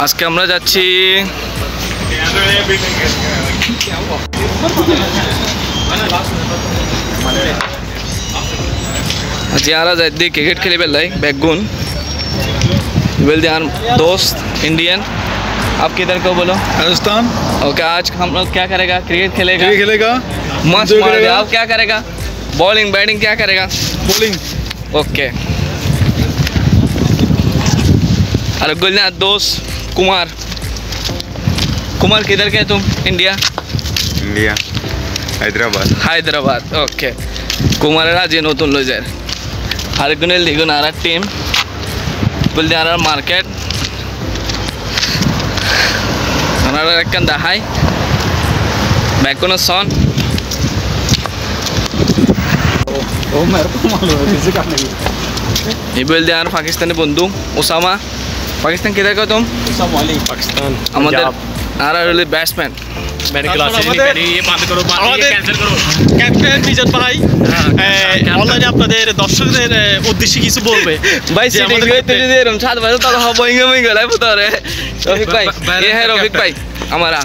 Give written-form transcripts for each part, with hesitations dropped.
আজকে আমরা যাচ্ছি जियारा जैदी क्रिकेट खेली बेल्लाई बैगुन बेल दियार दोस्त इंडियन। आप किधर को बोलो? राजस्थान। ओके, आज हम लोग क्या करेगा? क्रिकेट खेलेगा। खेलेगा मस्त करेगा। आप क्या करेगा? बॉलिंग बैटिंग क्या करेगा? बॉलिंग। ओके। अरे गुलना दोस्त कुमार। कुमार किधर के तुम? India. India Hyderabad. Hyderabad. Okay. Kumar राजी नतून लो जाए আর গুণের লিগুন আর টিম বলতে আর মার্কেট ওনারা একখান দেখাই ব্যাকুনো সন ये बोल दे यार पाकिस्तानी बंधु ओसामा। पाकिस्तान किधर का तुम? पाकिस्तान। हमारे आरा बैट्समैन मैंने क्लासेस नहीं करी, ये बात करो, बात ये कैंसिल करो। ক্যাপ্টেন মিজান ভাই অনলাইনে আপনাদের দর্শকদের উদ্দেশ্যে কিছু বলবে भाई सीटिंग पे तुझे दे रहा साथ बजे तो बोएंगे बोएंगे लाइव बता रहे रफीक भाई। ये है रफीक भाई हमारा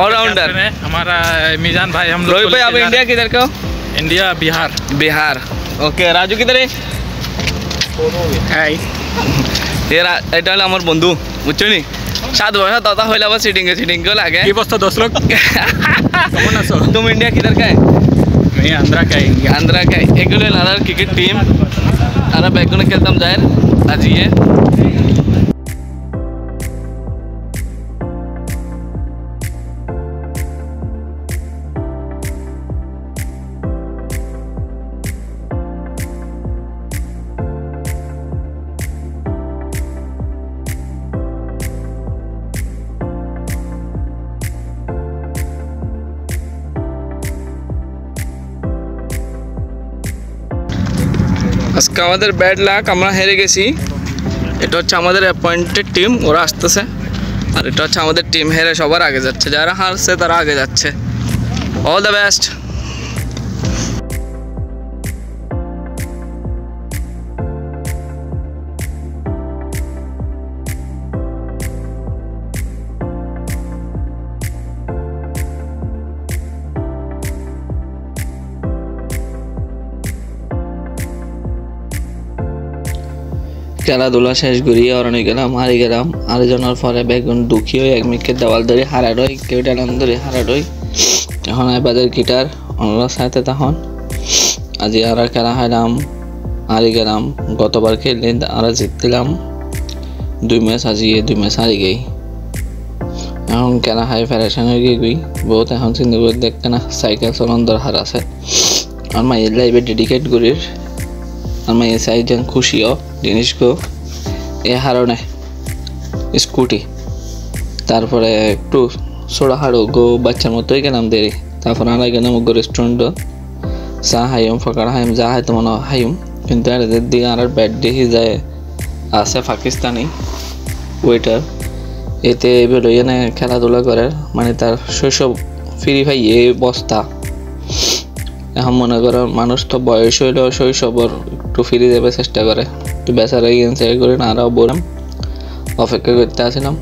ऑलराउंडर हमारा मिजान भाई। हम रफीक भाई आप इंडिया किधर का हो? इंडिया बिहार। बिहार। ओके। राजू किधर है? এটা হলো আমার বন্ধু বুঝছো নি 7 বছর দাদা হইলে আবার সিটিং को लागे ये बस तो 10 लोग कौन है सो? तुम इंडिया किधर का है? मैं आंध्रा का है। आंध्रा का এগুলো লাদার ক্রিকেট টিম আর ব্যাকগ্রাউন্ডে খেলতাম যায়ের আজিয়ে আজকে আমাদের ব্যাড লাক আমরা হেরে গেছি। এটা হচ্ছে আমাদের অ্যাপয়েন্টেড টিম, ওরা আসতেছে। আর এটা হচ্ছে আমাদের টিম হেরে সবার আগে যাচ্ছে, যারা হারছে তারা আগে যাচ্ছে। All the best. খেলাধুলা শেষ করিয়ে অরণে গেলাম, হারি গেলাম। হারি জানার পরে বেগুন দুঃখী হয়ে একমিকে দেওয়াল ধরে হারাডই, কেউ ডালাম ধরে হারাডই। এখন আইবাদের গিটার অন্যরা সাথে তখন আজি আর খেলা হাইলাম, হারি গেলাম। গতবার খেললে আমরা জিতলাম 2 ম্যাচ, আজি 2 ম্যাচ হারি গেই। এখন খেলা হাই ফেরেশন হয়ে গই বহুত। এখন চিন্তা করে দেখতে না সাইকেল চলন দরকার আছে। আর মায়ের লাইভে ডেডিকেট করির আর মায়ের চাইজন খুশিও জিনিসগো এ হারণে স্কুটি। তারপরে একটু ছোড়া হাড়ো গো বাচ্চার মতোই গেলাম দেরি। তারপর আনা গেলাম গো রেস্টুরেন্ট চা হাইম ফকার হাইম যা হয় তোমার হাইম। কিন্তু এদের দিকে আর ব্যাট দেখি যায় আছে পাকিস্তানি ওয়েটার। এতে বেরোয় না খেলাধুলা করার মানে তার শৈশব ফিরি ভাই এ বস্তা। এখন মনে করো মানুষ তো বয়স হইলেও শৈশবর একটু ফিরে যাবে চেষ্টা করে। একটু বেচারা এনজয় করে না আরও বললাম অপেক্ষা করতে আসছিলাম।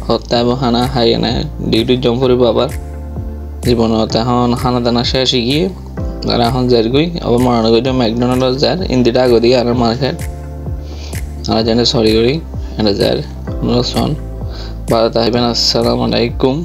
হত্যা এবং হানা হাই এনে ডিউটির জম করিব আবার জীবনত। এখন হানা দানা শেষ গিয়ে আর এখন যার গই আবার মনে করি ম্যাকডোনাল্ড যার ইন্দিটা আগে দিয়ে আর মার্কেট আর জানে সরি করি এটা যার। ভালো থাকবেন। আসসালামু আলাইকুম।